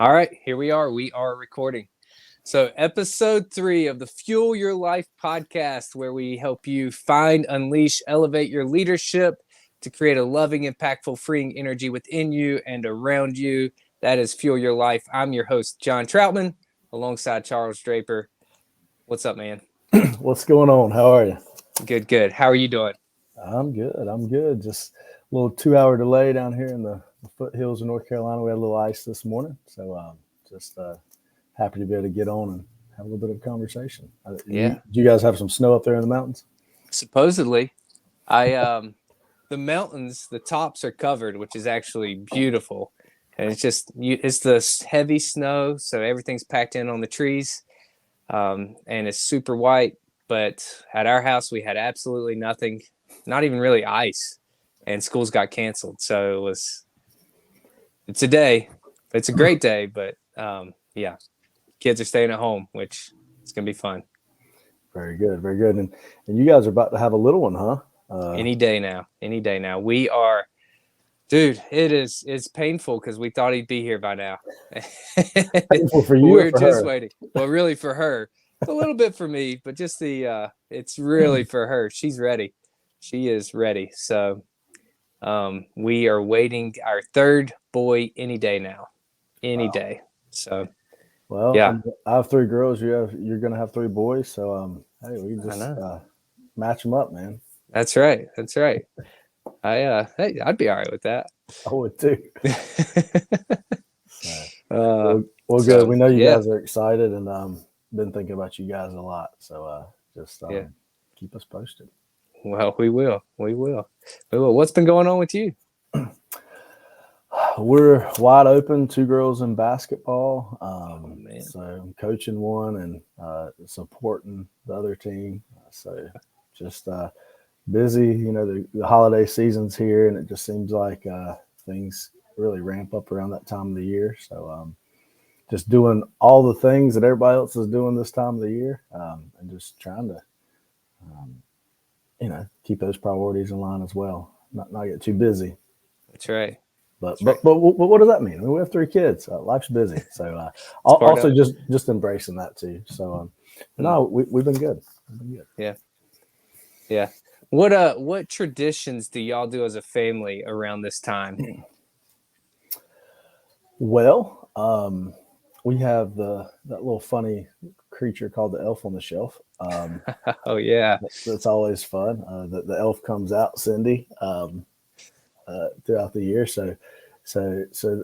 All right, here we are. We are recording. So, episode 3 of the Fuel Your Life podcast, where we help you find, unleash, elevate your leadership to create a loving, impactful, freeing energy within you and around you. That is Fuel Your Life. I'm your host, John Troutman, alongside Charles Draper. What's up, man? What's going on? How are you? Good, good. How are you doing? I'm good. I'm good. Just a little 2 hour delay down here in the foothills of North Carolina. We had a little ice this morning. So just happy to be able to get on and have a little bit of conversation. Yeah. Do you guys have some snow up there in the mountains? Supposedly, the mountains, the tops are covered, which is actually beautiful. And it's the heavy snow, so everything's packed in on the trees, and it's super white. But at our house, we had absolutely nothing, not even really ice, and schools got canceled. So it's a day, it's a great day, but yeah, kids are staying at home, which is gonna be fun. Very good, very good. And you guys are about to have a little one, huh? Any day now. We are. Dude, it's painful because we thought he'd be here by now. Painful for you We're or for just her? waiting. Well, really for her. A little bit for me, but just it's really for her. She's ready. She is ready. So we are waiting our third boy any day now. Any Wow. day. So Well, yeah. I have 3 girls. You're going to have 3 boys. So hey, we can I just know. match them up, man. That's right. That's right. Hey, I'd be all right with that. I would too. So, uh well, good. so We know you yeah. guys are excited, and been thinking about you guys a lot. So just Yeah. keep us posted. Well, we will. We will. We will. What's been going on with you? We're wide open. 2 girls in basketball. Man. So I'm coaching one and supporting the other team. So just busy. You know, the holiday season's here, and it just seems like things really ramp up around that time of the year. So just doing all the things that everybody else is doing this time of the year, and just trying to, keep those priorities in line as well. Not get too busy. That's right. But That's right. what does that mean? I mean, we have 3 kids. Life's busy, so It's part also of it. just embracing that too. So no, we've been good. We've been good. Yeah. Yeah. What traditions do y'all do as a family around this time? Well, we have that little funny creature called the elf on the shelf. Oh yeah. That's always fun. The elf comes out, Cindy, throughout the year. So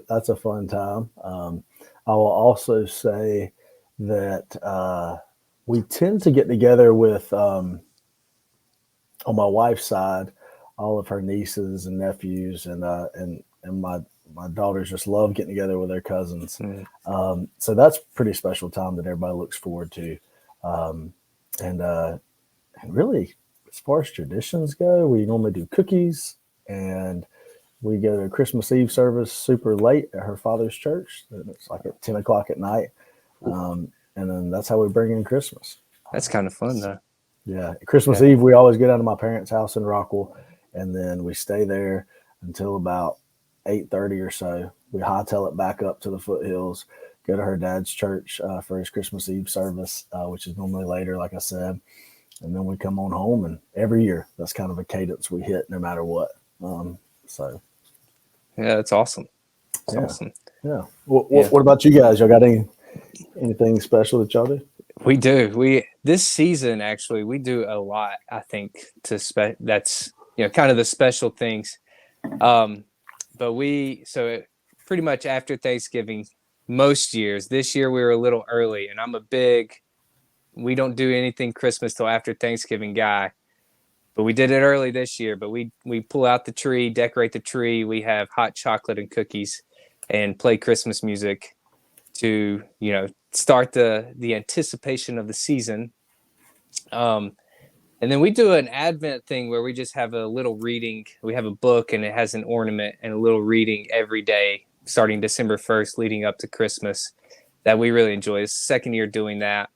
that's a fun time. I will also say that we tend to get together with on my wife's side, all of her nieces and nephews, and my daughters just love getting together with their cousins. Mm. So that's a pretty special time that everybody looks forward to. Um, and really, as far as traditions go, we normally do cookies, and we go to Christmas Eve service super late at her father's church. It's like at 10 o'clock at night. And then that's how we bring in Christmas. That's kind of fun though. Yeah. Christmas Yeah. Eve, we always go down to my parents' house in Rockwell, and then we stay there until about 8:30 or so. We hightail it back up to the foothills, go to her dad's church for his Christmas Eve service, which is normally later, like I said. And then we come on home, and every year that's kind of a cadence we hit no matter what. So Yeah, that's awesome. It's yeah, awesome. yeah. Yeah. What about you guys? Y'all got anything special that y'all do? We do. We this season actually we do a lot, I think, that's kind of the special things. But pretty much after Thanksgiving most years. This year we were a little early, and I'm a big we don't do anything Christmas till after Thanksgiving guy. But we did it early this year. But we pull out the tree, decorate the tree. We have hot chocolate and cookies, and play Christmas music to start the anticipation of the season. And then we do an Advent thing where we just have a little reading. We have a book, and it has an ornament and a little reading every day, starting December 1st, leading up to Christmas. That we really enjoy. It's the second year doing that,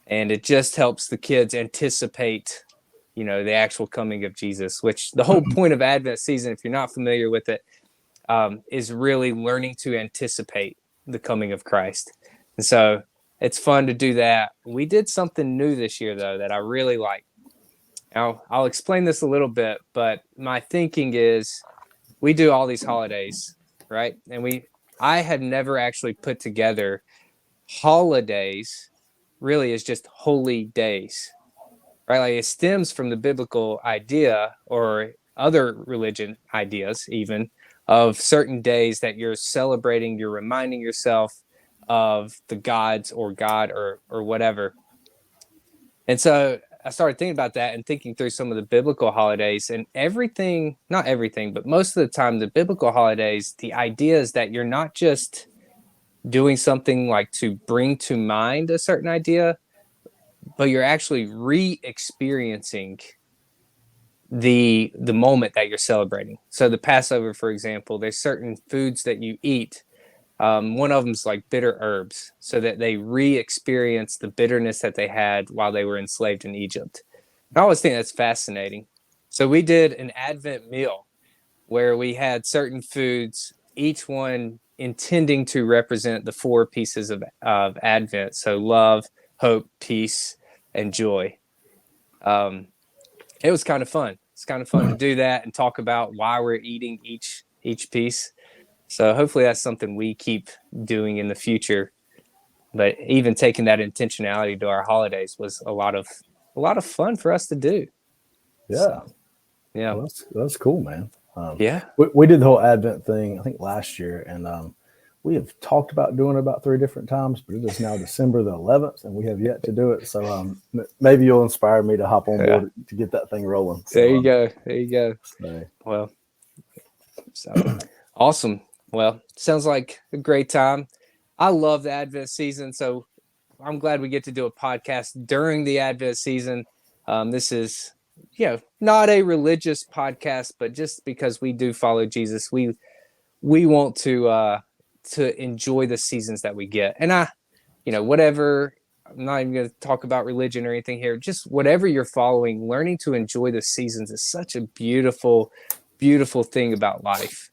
and it just helps the kids anticipate the actual coming of Jesus, which the whole point of Advent season, if you're not familiar with it, is really learning to anticipate. the coming of Christ. And so it's fun to do that. We did something new this year, though, that I really like. Now, I'll explain this a little bit, but my thinking is we do all these holidays, right? And I had never actually put together holidays really as just holy days, right? Like it stems from the biblical idea or other religion ideas, even of certain days that you're celebrating, you're reminding yourself of the gods or God or whatever. And so I started thinking about that and thinking through some of the biblical holidays, and everything, not everything, but most of the time, the biblical holidays, the idea is that you're not just doing something like to bring to mind a certain idea, but you're actually re-experiencing the moment that you're celebrating. So the Passover, for example, there's certain foods that you eat. One of them is like bitter herbs, so that they re-experience the bitterness that they had while they were enslaved in Egypt. I always think that's fascinating. So we did an Advent meal where we had certain foods, each one intending to represent the four pieces of Advent. So love, hope, peace, and joy. It was kind of fun. It's kind of fun to do that and talk about why we're eating each piece. So hopefully that's something we keep doing in the future. But even taking that intentionality to our holidays was a lot of fun for us to do. Yeah. So, yeah. Well, that's cool, man. Yeah. We did the whole Advent thing, I think last year, and we have talked about doing it about 3 different times, but it is now December the 11th, and we have yet to do it. So maybe you'll inspire me to hop on board to get that thing rolling. So, there you go. There you go. So. Well, so awesome. Well, sounds like a great time. I love the Advent season, so I'm glad we get to do a podcast during the Advent season. This is, not a religious podcast, but just because we do follow Jesus, we want to enjoy the seasons that we get. And whatever, I'm not even going to talk about religion or anything here. Just whatever you're following, learning to enjoy the seasons is such a beautiful, beautiful thing about life.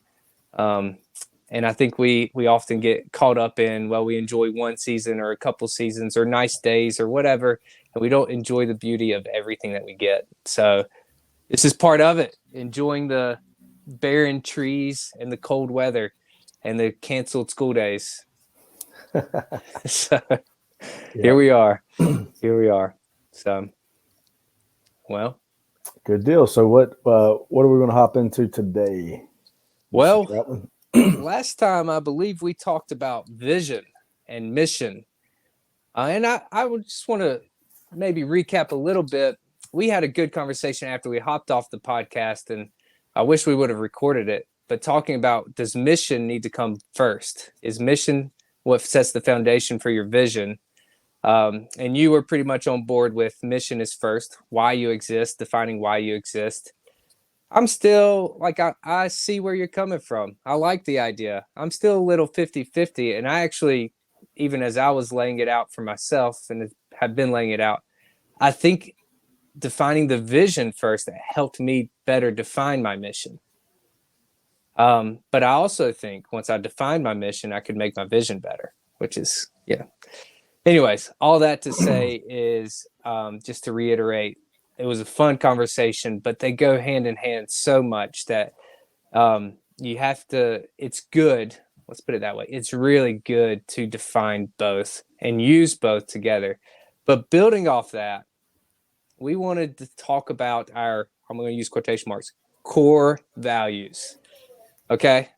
And I think we often get caught up in, well, we enjoy one season or a couple seasons or nice days or whatever, and we don't enjoy the beauty of everything that we get. So this is part of it, enjoying the barren trees and the cold weather and the canceled school days. So here we are. Here we are. So, well. Good deal. So what are we going to hop into today? Well, last time I believe we talked about vision and mission. And I would just want to maybe recap a little bit. We had a good conversation after we hopped off the podcast, and I wish we would have recorded it. But talking about, does mission need to come first? Is mission what sets the foundation for your vision? And you were pretty much on board with mission is first, why you exist, defining why you exist. I'm still like, I see where you're coming from. I like the idea. I'm still a little 50-50. And I actually, even as I was laying it out for myself and have been laying it out, I think defining the vision first helped me better define my mission. But I also think once I defined my mission, I could make my vision better, which is, Anyways, all that to say is just to reiterate, it was a fun conversation, but they go hand in hand so much that you have to, it's good. Let's put it that way. It's really good to define both and use both together. But building off that, we wanted to talk about I'm going to use quotation marks, core values. Okay.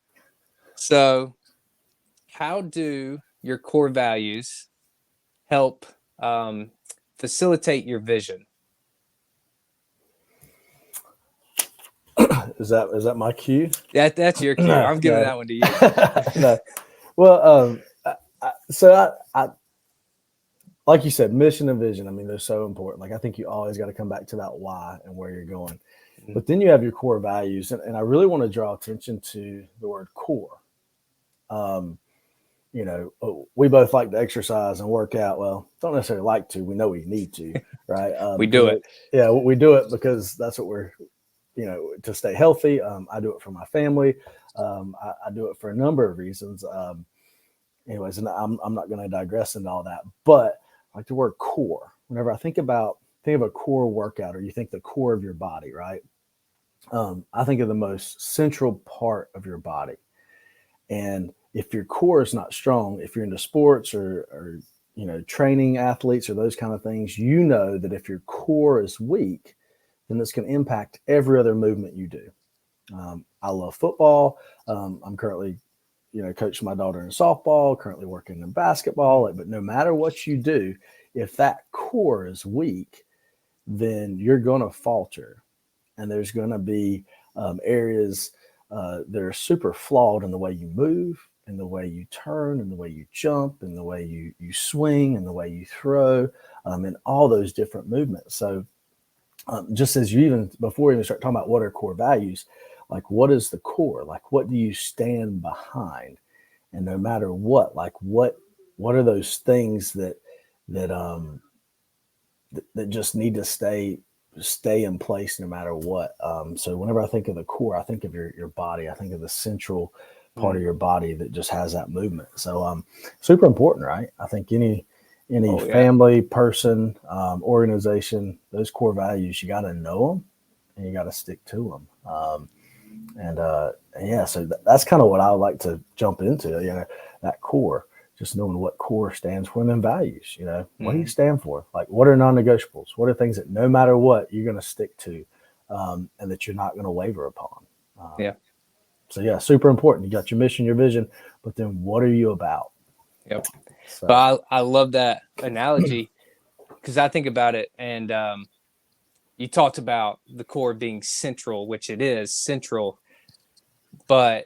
So how do your core values help facilitate your vision? Is that my cue? That's your cue. I'm giving that one to you. No. Well, so I like you said, mission and vision. I mean, they're so important. Like, I think you always got to come back to that why and where you're going. Mm-hmm. But then you have your core values, and I really want to draw attention to the word core. We both like to exercise and work out. Well, don't necessarily like to. We know we need to, right? We do it. Yeah, we do it because that's what we're, to stay healthy. I do it for my family. I do it for a number of reasons. anyways, and I'm not going to digress into all that, but like the word core, whenever I think of a core workout, or you think the core of your body, right? I think of the most central part of your body. And if your core is not strong, if you're into sports or training athletes or those kind of things, that if your core is weak, then it's going to impact every other movement you do. I love football. I'm currently, coaching my daughter in softball, currently working in basketball. But no matter what you do, if that core is weak, then you're going to falter. And there's going to be areas that are super flawed in the way you move, in the way you turn, in the way you jump, in the way you swing, in the way you throw, in all those different movements. So just as before you even start talking about what are core values, like what is the core? Like what do you stand behind? And no matter what, like what are those things that just need to stay in place no matter what. So whenever I think of the core, I think of your body. I think of the central part of your body that just has that movement. So super important, right? I think any family, person, organization, those core values, you got to know them and you got to stick to them. So that's kind of what I would like to jump into, that core. Just knowing what core stands for, and then values, what do you stand for? Like, what are non-negotiables? What are things that no matter what, you're going to stick to, and that you're not going to waver upon? So super important. You got your mission, your vision, but then what are you about? Yep. So. But I love that analogy because I think about it, and you talked about the core being central, which it is central, but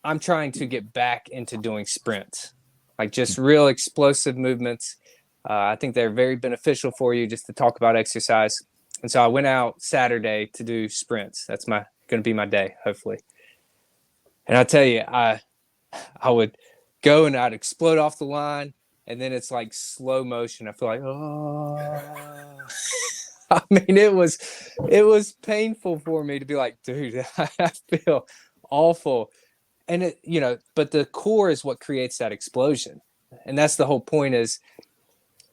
I'm trying to get back into doing sprints. Like just real explosive movements. I think they're very beneficial for you just to talk about exercise. And so I went out Saturday to do sprints. That's going to be my day, hopefully. And I tell you, I would go and I'd explode off the line. And then it's like slow motion. I feel like, oh, I mean, it was painful for me to be like, dude, I feel awful. And but the core is what creates that explosion. And that's the whole point is,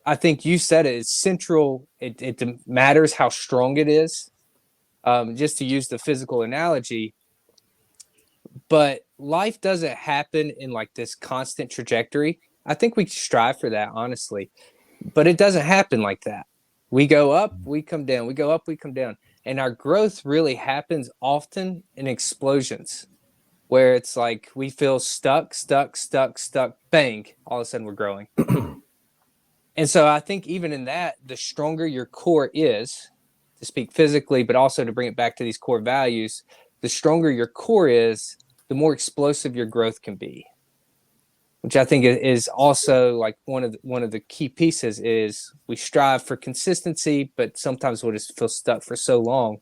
I think you said it's central. It matters how strong it is, just to use the physical analogy. But life doesn't happen in like this constant trajectory. I think we strive for that, honestly, but it doesn't happen like that. We go up, we come down, we go up, we come down. And our growth really happens often in explosions, where it's like we feel stuck, bang, all of a sudden we're growing. And so I think even in that, the stronger your core is, to speak physically, but also to bring it back to these core values, the stronger your core is, the more explosive your growth can be, which I think is also like one of the key pieces is we strive for consistency, but sometimes we'll just feel stuck for so long.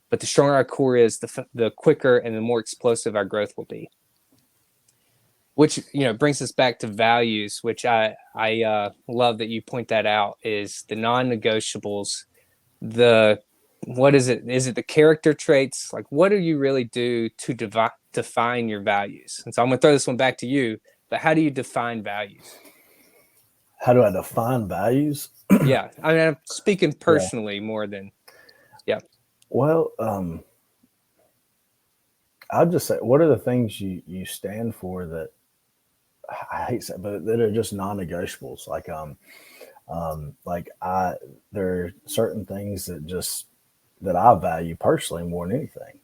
But the stronger our core is, the quicker and the more explosive our growth will be. Which brings us back to values, which I love that you point that out. Is the non-negotiables, what is it? Is it the character traits? Like, what do you really do to define your values? And so I'm going to throw this one back to you. But how do you define values? How do I define values? Yeah, I mean, I'm speaking personally more than. Yeah. Well, I'll just say, what are the things you stand for that I hate saying, but that are just non-negotiables? There are certain things that I value personally more than anything.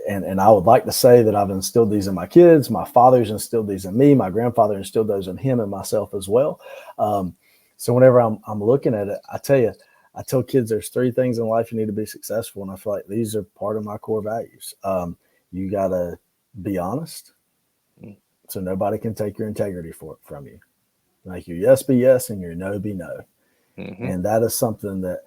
And I would like to say that I've instilled these in my kids. My father's instilled these in me. My grandfather instilled those in him and myself as well. So whenever I'm looking at it, I tell kids there's 3 things in life you need to be successful. And I feel like these are part of my core values. You got to be honest. So nobody can take your integrity from you. Like your yes be yes and your no be no. Mm-hmm. And that is something that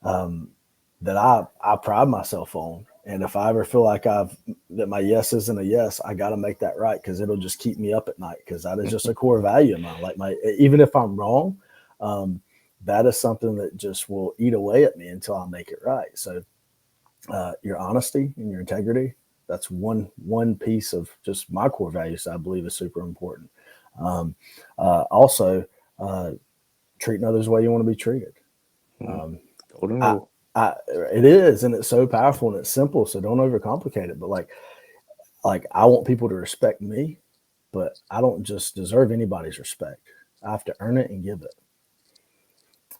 I pride myself on. And if I ever feel like that my yes isn't a yes, I got to make that right, because it'll just keep me up at night, because that is just a core value of mine. Like even if I'm wrong, that is something that just will eat away at me until I make it right. So your honesty and your integrity, that's one piece of just my core values that I believe is super important. Also, treating others the way you want to be treated. Golden rule. It is, and it's so powerful and it's simple. So don't overcomplicate it. But like I want people to respect me, but I don't just deserve anybody's respect. I have to earn it and give it.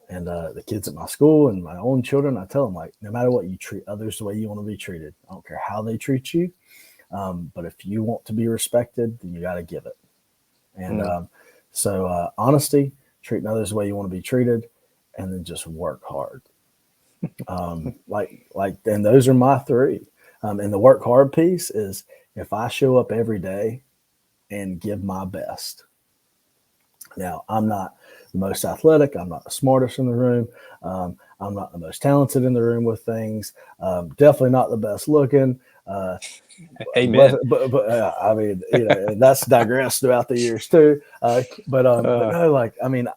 And the kids at my school and my own children, I tell them, like, no matter what, you treat others the way you want to be treated. I don't care how they treat you. But if you want to be respected, then you got to give it. And so honesty, treating others the way you want to be treated, and then just work hard. And those are my three. And the work hard piece is if I show up every day and give my best. Now, I'm not the most athletic. I'm not the smartest in the room. I'm not the most talented in the room with things. Definitely not the best looking. Amen. But I mean, that's digressed throughout the years too. But no, like, I mean,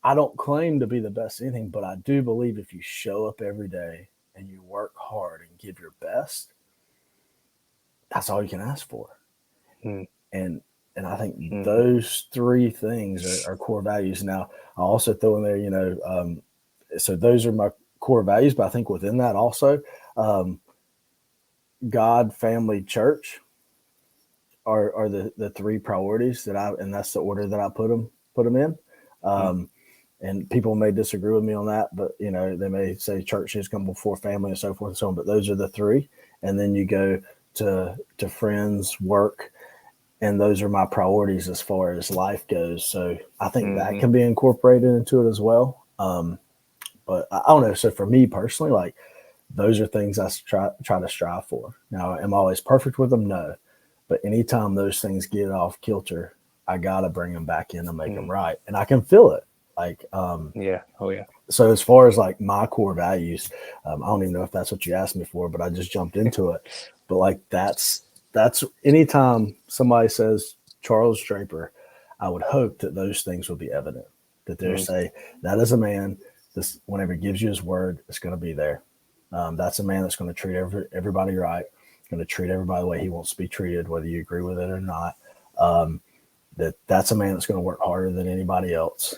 I don't claim to be the best at anything, but I do believe if you show up every day and you work hard and give your best, that's all you can ask for. And I think those three things are core values. Now, I also throw in there, so those are my core values, but I think within that also, God, family, church are the three priorities and that's the order that I put them in. And people may disagree with me on that, but they may say church has come before family and so forth and so on, but those are the three. And then you go to friends, work, and those are my priorities as far as life goes. So I think that can be incorporated into it as well. But I don't know. So for me personally, like those are things I try to strive for. Now, am I always perfect with them? No. But anytime those things get off kilter, I got to bring them back in and make them right. And I can feel it. Like, yeah. Oh yeah. So as far as like my core values, I don't even know if that's what you asked me for, but I just jumped into it. But like, that's anytime somebody says Charles Draper, I would hope that those things will be evident, that they say that is a man, this, whenever he gives you his word, it's going to be there. That's a man that's going to treat everybody right, going to treat everybody the way he wants to be treated, whether you agree with it or not. That's a man that's going to work harder than anybody else.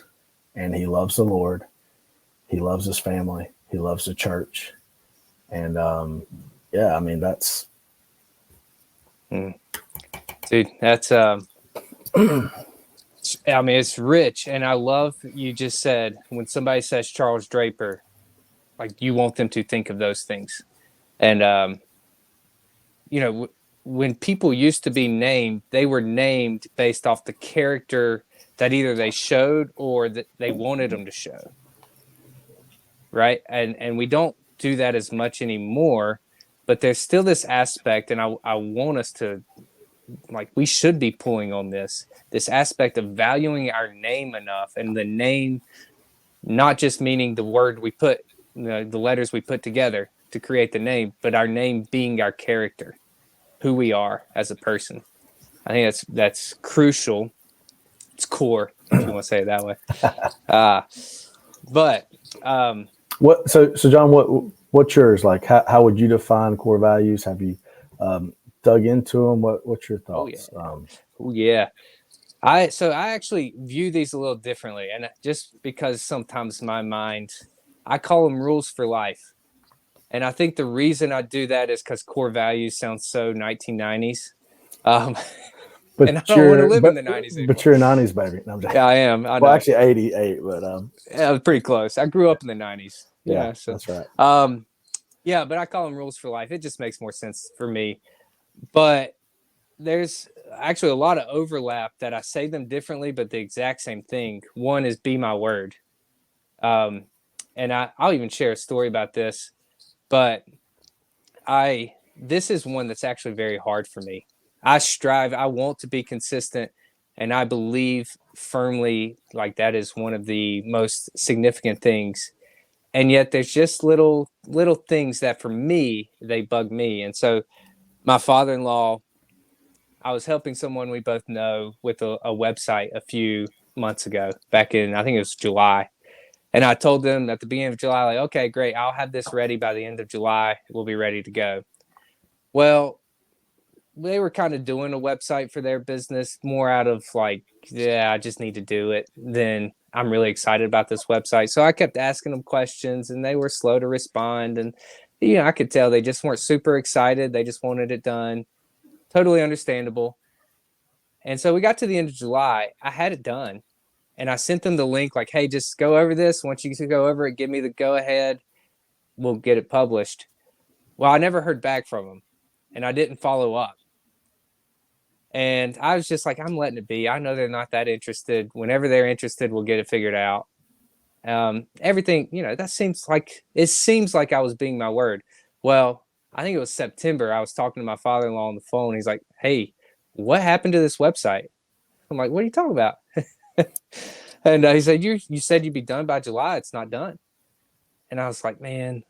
And he loves the Lord. He loves his family. He loves the church. And I mean, that's. Dude, that's I mean, it's rich. And I love you just said when somebody says Charles Draper, like you want them to think of those things. And when people used to be named, they were named based off the character that either they showed or that they wanted them to show. Right. And we don't do that as much anymore, but there's still this aspect. And I want us to, like, we should be pulling on this aspect of valuing our name enough, and the name, not just meaning the word we put, the letters we put together to create the name, but our name being our character, who we are as a person. I think that's crucial. It's core, if you want to say it that way. So John, what's yours? Like, how would you define core values? Have you dug into them? What's your thoughts? Yeah. I actually view these a little differently, and just because sometimes my mind, I call them rules for life. And I think the reason I do that is because core values sounds so 1990s. But and I don't want to live in the 90s anymore. But you're a 90s baby. No, yeah, I am. Well, actually 88, but yeah, I was pretty close. I grew up in the 90s. Yeah, so that's right. Yeah, but I call them rules for life. It just makes more sense for me. But there's actually a lot of overlap that I say them differently, but the exact same thing. One is be my word. And I'll even share a story about this, but this is one that's actually very hard for me. I want to be consistent, and I believe firmly like that is one of the most significant things. And yet there's just little things that for me, they bug me. And so my father-in-law, I was helping someone we both know with a website a few months ago, back in, I think it was July. And I told them at the beginning of July, like, okay, great, I'll have this ready by the end of July. We'll be ready to go. Well, they were kind of doing a website for their business more out of like, yeah, I just need to do it, than I'm really excited about this website. So I kept asking them questions and they were slow to respond. And, I could tell they just weren't super excited. They just wanted it done. Totally understandable. And so we got to the end of July. I had it done and I sent them the link like, hey, just go over this. Once you go over it, give me the go ahead. We'll get it published. Well, I never heard back from them and I didn't follow up. And I was just like, I'm letting it be. I know they're not that interested. Whenever they're interested, we'll get it figured out. Everything, that seems like I was being my word. Well, I think it was September. I was talking to my father-in-law on the phone. He's like, hey, what happened to this website? I'm like, what are you talking about? And he said, you said you'd be done by July. It's not done. And I was like, man.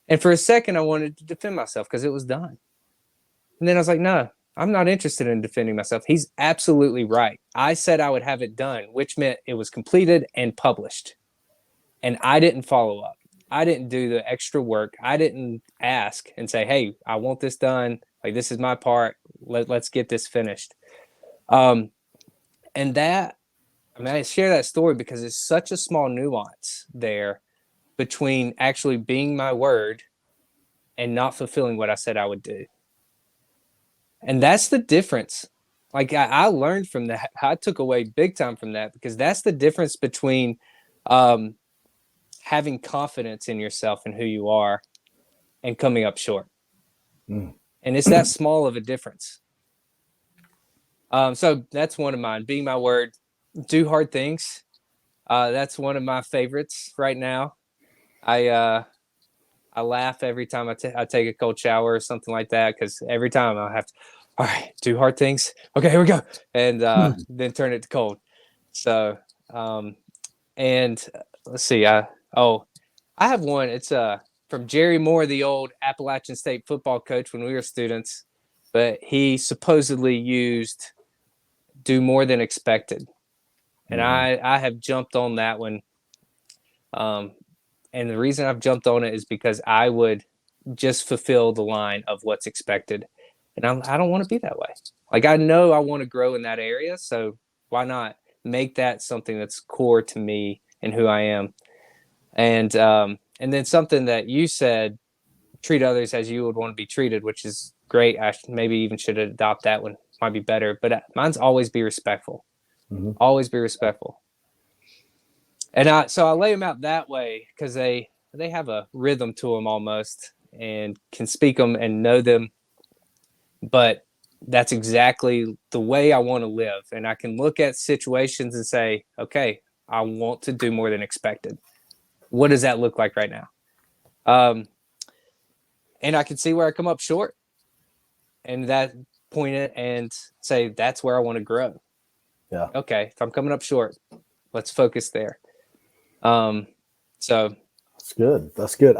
And for a second, I wanted to defend myself because it was done. And then I was like, no, I'm not interested in defending myself. He's absolutely right. I said I would have it done, which meant it was completed and published. And I didn't follow up. I didn't do the extra work. I didn't ask and say, hey, I want this done. Like, this is my part. Let's get this finished. And that, I share that story because it's such a small nuance there between actually being my word and not fulfilling what I said I would do. And that's the difference. Like, I learned from that. I took away big time from that because that's the difference between having confidence in yourself and who you are and coming up short. And it's that small of a difference. So that's one of mine. Being my word, do hard things. That's one of my favorites right now. I laugh every time I take a cold shower or something like that, because every time I have to, all right, do hard things. Okay, here we go. And then turn it to cold. So, and let's see. I have one. It's from Jerry Moore, the old Appalachian State football coach when we were students, but he supposedly used do more than expected. And I have jumped on that one. And the reason I've jumped on it is because I would just fulfill the line of what's expected. And I don't want to be that way. Like, I know I want to grow in that area. So why not make that something that's core to me and who I am? And then something that you said, treat others as you would want to be treated, which is great. I maybe even should adopt that one. Might be better. But mine's always be respectful. Always be respectful. And so I lay them out that way because they have a rhythm to them almost, and can speak them and know them. But that's exactly the way I want to live. And I can look at situations and say, okay, I want to do more than expected. What does that look like right now? And I can see where I come up short, and that point it and say, that's where I want to grow. Yeah. Okay. If I'm coming up short, let's focus there. So that's good. That's good.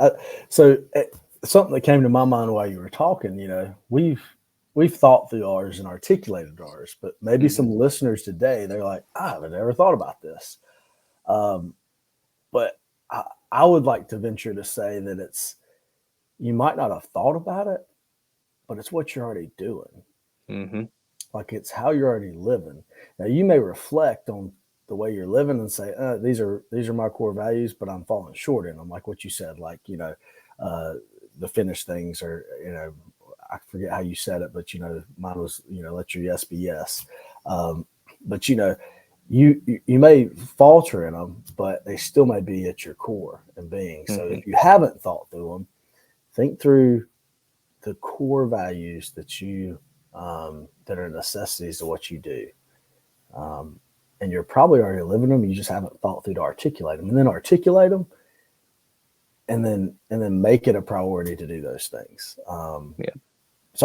Something that came to my mind while you were talking, we've thought through ours and articulated ours, but maybe some listeners today, they're like, I haven't ever thought about this. But I would like to venture to say that you might not have thought about it, but it's what you're already doing. Like, it's how you're already living. Now, you may reflect on the way you're living and say, these are my core values, but I'm falling short in them. Like what you said, like, the finished things are, I forget how you said it, but, mine was, let your yes be yes. But, you may falter in them, but they still may be at your core and being. So if you haven't thought through them, think through the core values that that are necessities of what you do. And you're probably already living them. You just haven't thought through to articulate them, and then articulate them, and then make it a priority to do those things. So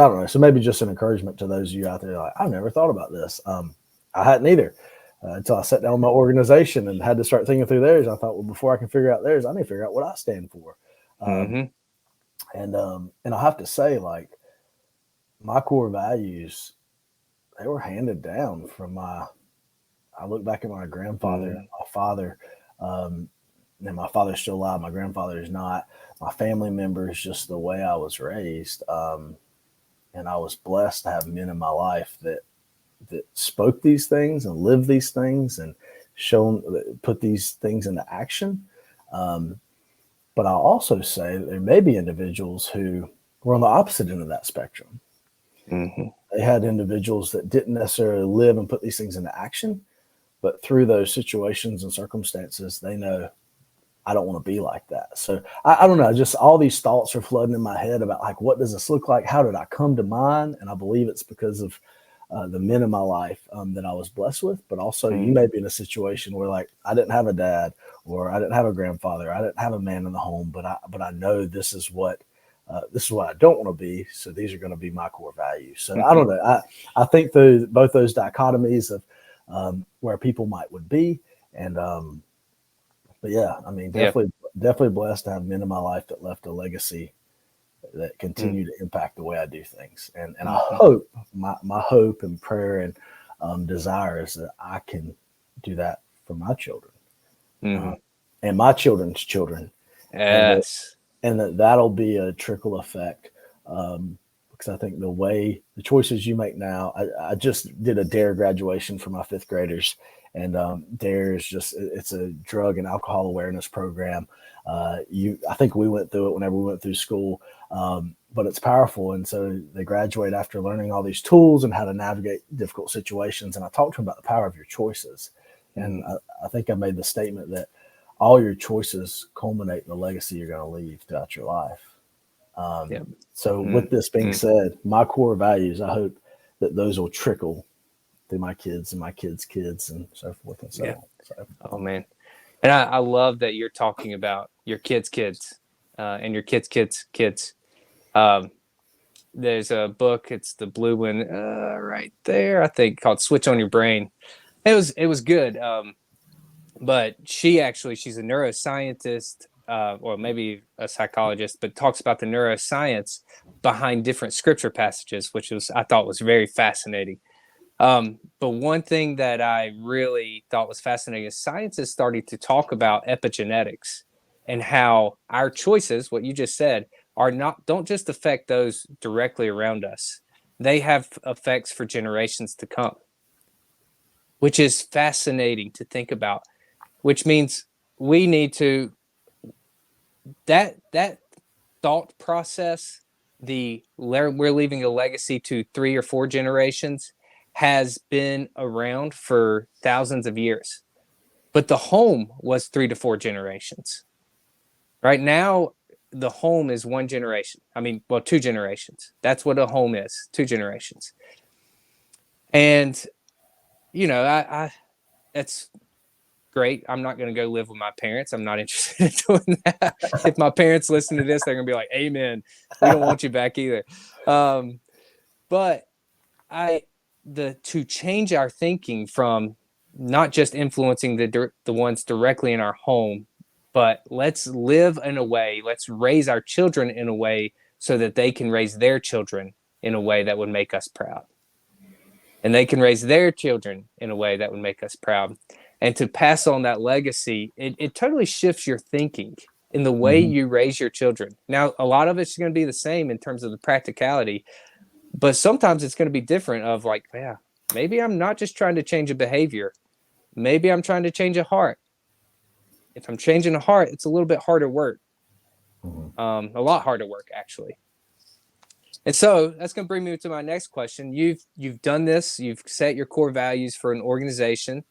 I don't know. So maybe just an encouragement to those of you out there, like, I've never thought about this. I hadn't either until I sat down with my organization and had to start thinking through theirs. I thought, well, before I can figure out theirs, I need to figure out what I stand for. And I'll have to say, like, my core values, they were handed down from I look back at my grandfather and my father, and my father's still alive. My grandfather is not. My family members, just the way I was raised. And And I was blessed to have men in my life that spoke these things and lived these things and put these things into action. But I'll also say that there may be individuals who were on the opposite end of that spectrum. Mm-hmm. They had individuals that didn't necessarily live and put these things into action, but through those situations and circumstances, they know, I don't want to be like that. So I don't know, just all these thoughts are flooding in my head about like, what does this look like? How did I come to mine? And I believe it's because of the men in my life that I was blessed with, but also you may be in a situation where like, I didn't have a dad, or I didn't have a grandfather, I didn't have a man in the home, but I know this is what I don't want to be. So these are going to be my core values. So I don't know. I think both those dichotomies of where people would be. And, but yeah, I mean, definitely blessed to have men in my life that left a legacy that continue to impact the way I do things. And I hope my hope and prayer and desire is that I can do that for my children and my children's children. Yes. And that'll be a trickle effect. Because I think the choices you make now, I just did a DARE graduation for my 5th graders. And DARE is it's a drug and alcohol awareness program. I think we went through it whenever we went through school, but it's powerful. And so they graduate after learning all these tools and how to navigate difficult situations. And I talked to them about the power of your choices. And I think I made the statement that all your choices culminate in the legacy you're going to leave throughout your life. So with this being said, my core values, I hope that those will trickle through my kids and my kids' kids and so forth and so on. So. Oh man. And I love that you're talking about your kids' kids and your kids' kids. There's a book, it's the blue one right there, I think, called Switch on Your Brain. It was good. But she's a neuroscientist, or maybe a psychologist, but talks about the neuroscience behind different scripture passages, which I thought was very fascinating. But one thing that I really thought was fascinating is science is starting to talk about epigenetics and how our choices, what you just said, don't just affect those directly around us. They have effects for generations to come, which is fascinating to think about. Which means we need to that thought process, we're leaving a legacy to 3 or 4 generations, has been around for thousands of years. But the home was 3 to 4 generations. Right now, the home is 1 generation. 2 generations. That's what a home is, 2 generations. And I that's great. I'm not going to go live with my parents. I'm not interested in doing that. If my parents listen to this, they're going to be like, amen. We don't want you back either. But to change our thinking from not just influencing the ones directly in our home, but let's live in a way, let's raise our children in a way so that they can raise their children in a way that would make us proud. And they can raise their children in a way that would make us proud. And to pass on that legacy, it totally shifts your thinking in the way you raise your children. Now, a lot of it's going to be the same in terms of the practicality, but sometimes it's going to be different of like, yeah, maybe I'm not just trying to change a behavior. Maybe I'm trying to change a heart. If I'm changing a heart, it's a little bit harder work. A lot harder work, actually. And so that's going to bring me to my next question. You've done this. You've set your core values for an organization.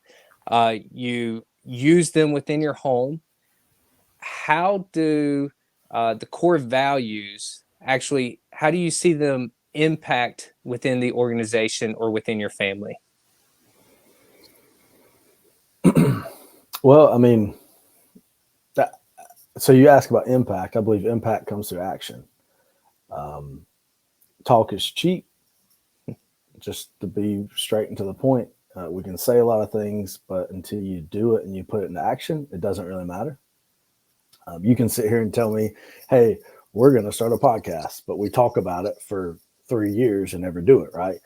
You use them within your home. How do the core values actually, how do you see them impact within the organization or within your family? Well, so you ask about impact. I believe impact comes through action. Talk is cheap. Just to be straight and to the point, we can say a lot of things, but until you do it and you put it into action, it doesn't really matter. You can sit here and tell me, hey, we're going to start a podcast, but we talk about it for 3 years and never do it, right?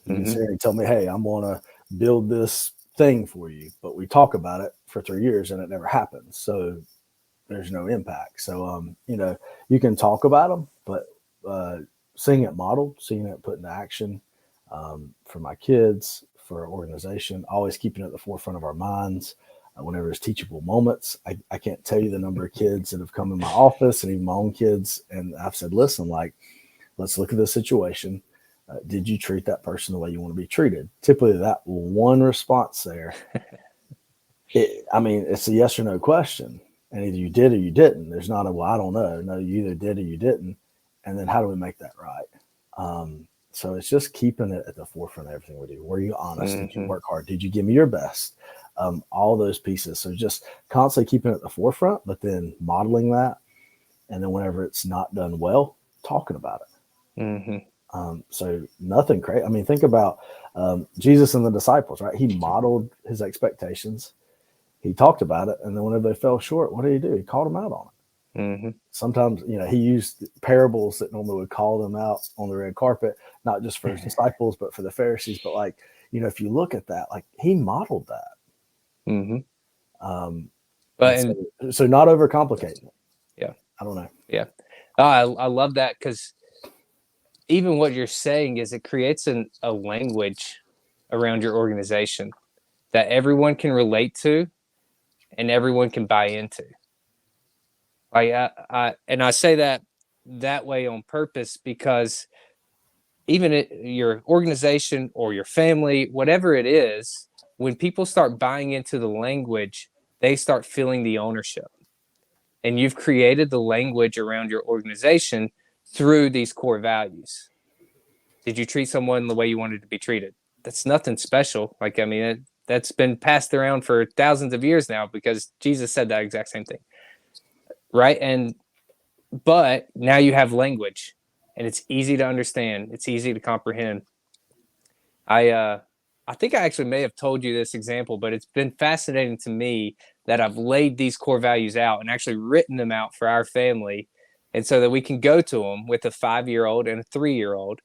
You can sit here and tell me, hey, I'm going to build this thing for you, but we talk about it for 3 years and it never happens. So there's no impact. So, you can talk about them, but seeing it modeled, seeing it put into action for my kids, for our organization, always keeping it at the forefront of our minds. Whenever there's teachable moments, I can't tell you the number of kids that have come in my office and even my own kids. And I've said, listen, like, let's look at this situation. Did you treat that person the way you want to be treated? Typically that one response there, it's a yes or no question. And either you did or you didn't. There's not a, well, I don't know. No, you either did or you didn't. And then how do we make that right? So it's just keeping it at the forefront of everything we do. Were you honest? Did you work hard? Did you give me your best? All those pieces. So just constantly keeping it at the forefront, but then modeling that. And then whenever it's not done well, talking about it. So nothing crazy. I mean, think about Jesus and the disciples, right? He modeled his expectations. He talked about it. And then whenever they fell short, what did he do? He called them out on it. Sometimes, he used parables that normally would call them out on the red carpet, not just for his disciples, but for the Pharisees. But like, if you look at that, like he modeled that. But so not overcomplicating it. Yeah. I don't know. Yeah. I love that, because even what you're saying is it creates a language around your organization that everyone can relate to and everyone can buy into. I say that way on purpose, because even your organization or your family, whatever it is, when people start buying into the language, they start feeling the ownership. And you've created the language around your organization through these core values. Did you treat someone the way you wanted to be treated? That's nothing special. That's been passed around for thousands of years now, because Jesus said that exact same thing. Right? But now you have language, and it's easy to understand. It's easy to comprehend. I think I actually may have told you this example, but it's been fascinating to me that I've laid these core values out and actually written them out for our family. And so that we can go to them with a 5-year-old and a 3-year-old,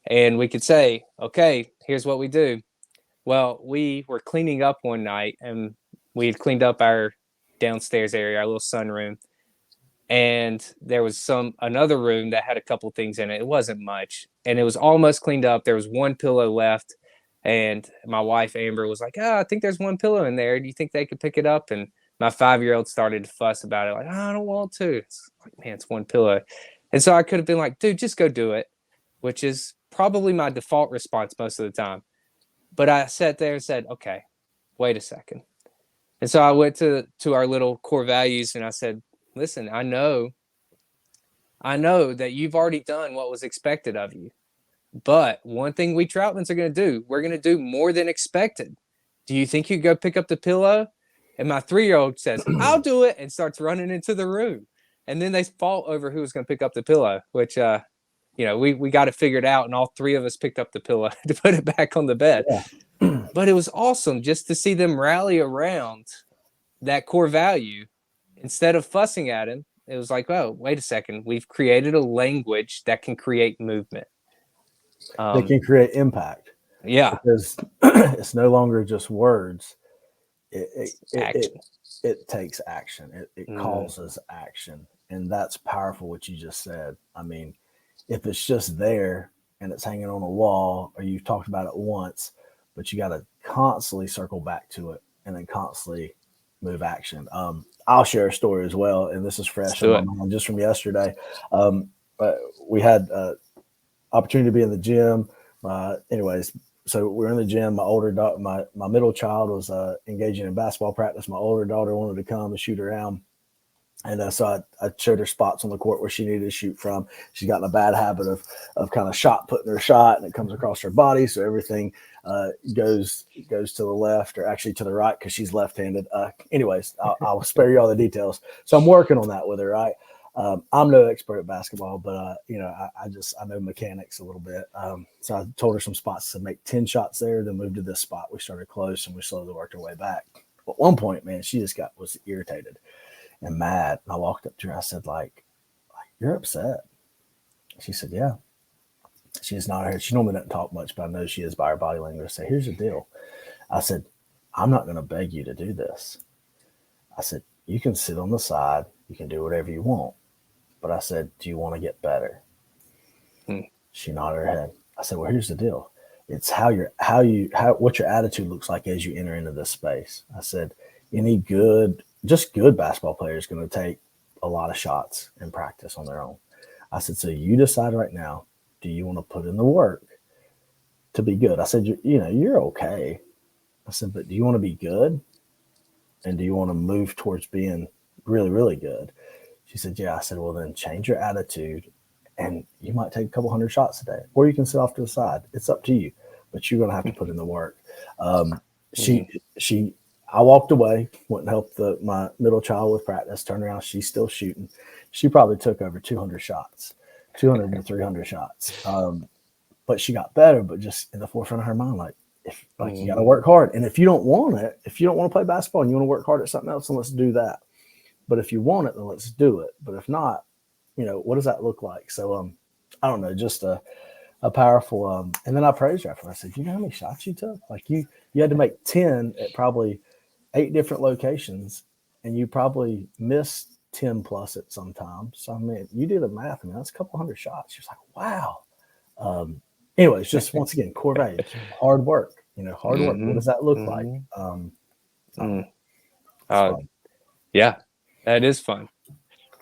and we could say, okay, here's what we do. Well, we were cleaning up one night, and we had cleaned up our downstairs area, our little sunroom. And there was another room that had a couple things in it. It wasn't much, and it was almost cleaned up. There was one pillow left, and my wife Amber was like, "Oh, I think there's one pillow in there. Do you think they could pick it up?" And my 5-year-old started to fuss about it, like, "Oh, I don't want to." It's like, man, it's one pillow. And so I could have been like, "Dude, just go do it," which is probably my default response most of the time. But I sat there and said, "Okay, wait a second." And so I went to our little core values, and I said, listen, I know that you've already done what was expected of you. But one thing we Troutmans are going to do, we're going to do more than expected. Do you think you could go pick up the pillow? And my 3-year-old says, I'll do it, and starts running into the room. And then they fought over who was going to pick up the pillow, which, we got it figured out, and all 3 of us picked up the pillow to put it back on the bed. Yeah. But it was awesome just to see them rally around that core value. Instead of fussing at him, it was like, oh, wait a second. We've created a language that can create movement. That can create impact. Yeah. Because it's no longer just words. It takes action. It causes action. And that's powerful, what you just said. I mean, if it's just there and it's hanging on a wall, or you've talked about it once, but you got to constantly circle back to it and then constantly move action. I'll share a story as well, and this is fresh in my mind just from yesterday. But we had opportunity to be in the gym. So we're in the gym. My older daughter, my middle child was engaging in basketball practice. My older daughter wanted to come and shoot around. And so I showed her spots on the court where she needed to shoot from. She's gotten a bad habit of kind of putting her shot, and it comes across her body. So everything goes to the left, or actually to the right, because she's left-handed. Anyways, I'll spare you all the details. So I'm working on that with her, right? I'm no expert at basketball, but I know mechanics a little bit. So I told her some spots to make 10 shots there, then moved to this spot. We started close, and we slowly worked our way back. But at one point, man, she just was irritated and mad. And I walked up to her. I said, like, you're upset? She said, yeah. She's not here. She normally doesn't talk much, but I know she is by her body language. I said, here's the deal. I said, I'm not going to beg you to do this. I said, you can sit on the side. You can do whatever you want. But I said, do you want to get better? She nodded her head. I said, well, here's the deal. It's what your attitude looks like as you enter into this space. I said, any good basketball player is going to take a lot of shots in practice on their own. I said, so you decide right now, do you want to put in the work to be good? I said, you're okay. I said, but do you want to be good? And do you want to move towards being really, really good? She said, yeah. I said, well, then change your attitude and you might take a couple hundred shots a day, or you can sit off to the side. It's up to you, but you're going to have to put in the work. I walked away, went and helped my middle child with practice, turned around. She's still shooting. She probably took over 200 shots, 200 to 300 shots. But she got better, but just in the forefront of her mind, you got to work hard. And if you don't want to play basketball and you want to work hard at something else, then let's do that. But if you want it, then let's do it. But if not, what does that look like? So, I don't know, just a powerful, and then I praised her after. I said, you know how many shots you took? Like you had to make 10 at probably 8 different locations, and you probably missed 10 plus at some time. So, I mean, you do the math. I mean, that's a couple hundred shots. She was like, wow. Anyways, just once again, core values, hard work, hard work. What does that look like? Yeah, that is fun.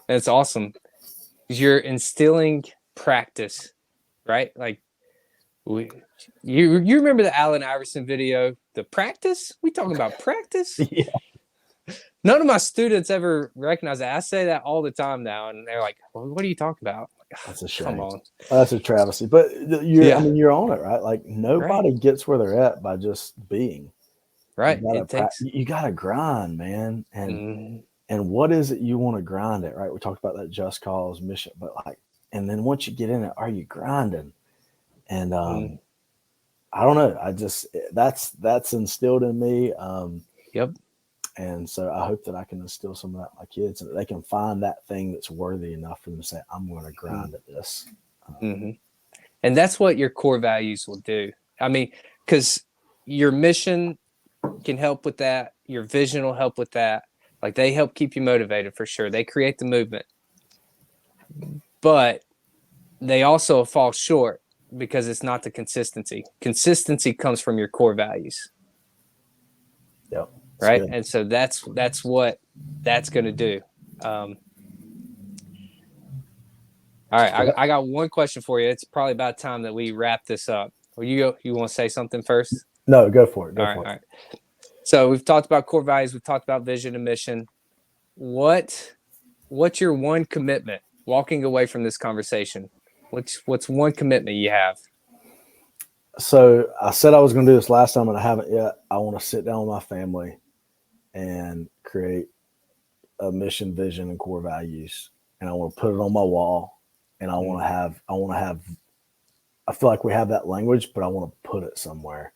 That's awesome. You're instilling practice, right? Like you remember the Allen Iverson video, the practice? We talking about practice? Yeah. None of my students ever recognize that. I say that all the time now, and they're like, well, what are you talking about? That's a shame. Come on. That's a travesty. But you're on it, right? Like nobody gets where they're at by just being. Right. You gotta grind, man. And what is it you want to grind at, right? We talked about that just cause mission, but and then once you get in it, are you grinding? And I don't know. That's instilled in me. Yep. And so I hope that I can instill some of that in my kids, and that they can find that thing that's worthy enough for them to say, I'm going to grind at this. And that's what your core values will do. I mean, because your mission can help with that. Your vision will help with that. Like they help keep you motivated for sure. They create the movement, but they also fall short because it's not the consistency. Consistency comes from your core values. Yep. Right. Good. And so that's what that's going to do. All right. I got one question for you. It's probably about time that we wrap this up. Well, you want to say something first? No, go for it. All right. So we've talked about core values. We've talked about vision and mission. What's your one commitment walking away from this conversation? What's one commitment you have? So I said I was going to do this last time, and I haven't yet. I want to sit down with my family and create a mission, vision, and core values. And I want to put it on my wall. And I want to have, I feel like we have that language, but I want to put it somewhere.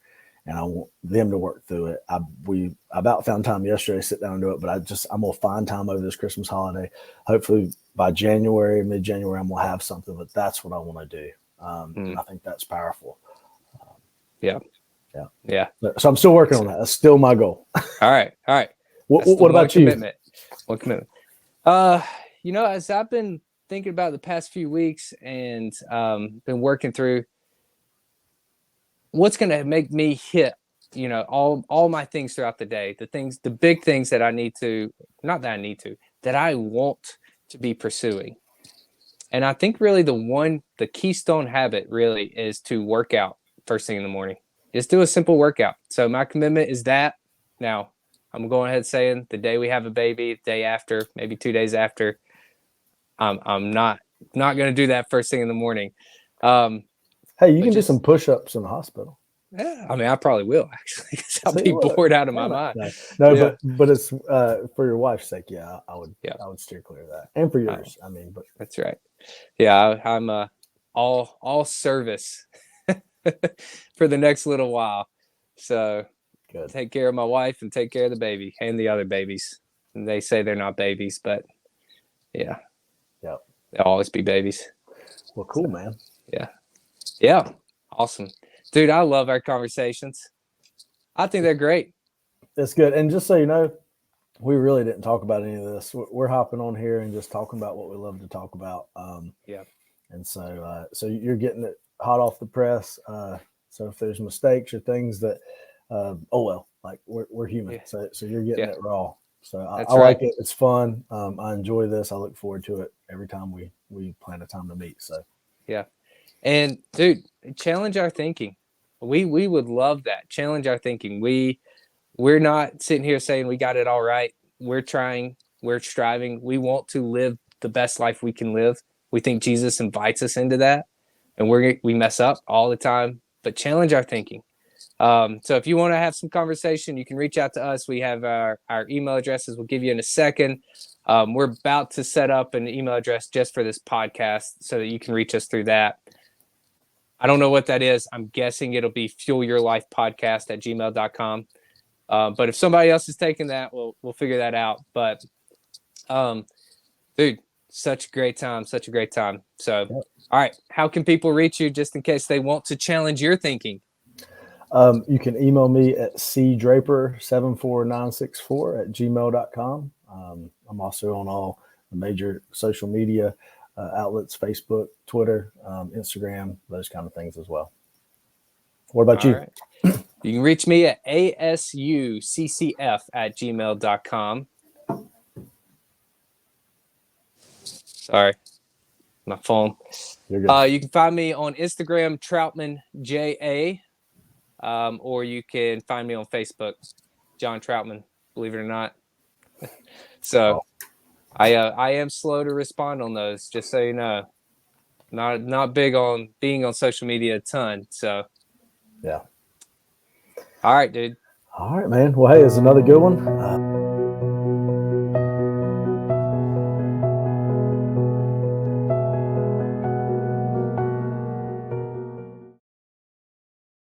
And I want them to work through it. We about found time yesterday to sit down and do it, but I'm going to find time over this Christmas holiday. Hopefully by mid-January, I'm going to have something, but that's what I want to do. And I think that's powerful. Yeah. So I'm still working on that. That's still my goal. All right. What about you? One commitment. As I've been thinking about the past few weeks and been working through what's going to make me hit, all my things throughout the day, the big things that that I want to be pursuing. And I think really the keystone habit really is to work out first thing in the morning. Just do a simple workout. So my commitment is that. Now, I'm going ahead saying the day we have a baby, the day after, maybe 2 days after, I'm not going to do that first thing in the morning. Hey, you can do some push-ups in the hospital. Yeah, I mean, I probably will actually, because I'll be bored out of my mind. No, but it's for your wife's sake. Yeah, I would steer clear of that, and for yours. But that's right. Yeah, I'm all service for the next little while. So good. Take care of my wife and take care of the baby and the other babies. And they say they're not babies, but yeah, they'll always be babies. Well, cool, man. Yeah, awesome. Dude, I love our conversations. I think they're great. That's good. And just so you know, we really didn't talk about any of this. We're hopping on here and just talking about what we love to talk about. And so you're getting it hot off the press. So if there's mistakes or things that, like we're human. Yeah. So you're getting it raw. So That's I like right. it. It's fun. I enjoy this. I look forward to it every time we plan a time to meet. So Yeah. And dude, challenge our thinking. We would love that. Challenge our thinking. We're not sitting here saying we got it all right. We're trying, we're striving. We want to live the best life we can live. We think Jesus invites us into that, and we mess up all the time, but challenge our thinking. So if you want to have some conversation, you can reach out to us. We have our email addresses. We'll give you in a second. We're about to set up an email address just for this podcast so that you can reach us through that. I don't know what that is. I'm guessing it'll be fuelyourlifepodcast@gmail.com. But if somebody else is taking that, we'll figure that out. But dude, such a great time. So, yep. All right, how can people reach you just in case they want to challenge your thinking? You can email me at cdraper74964@gmail.com. I'm also on all the major social media outlets, Facebook, Twitter, Instagram, those kind of things as well. What about you? Right. You can reach me at asuccf@gmail.com. Sorry, my phone. You're good. You can find me on Instagram, TroutmanJA, or you can find me on Facebook, John Troutman, believe it or not. So I am slow to respond on those, just so you know. Not big on being on social media a ton. So yeah. All right, dude. All right, man. Well, hey, it's another good one.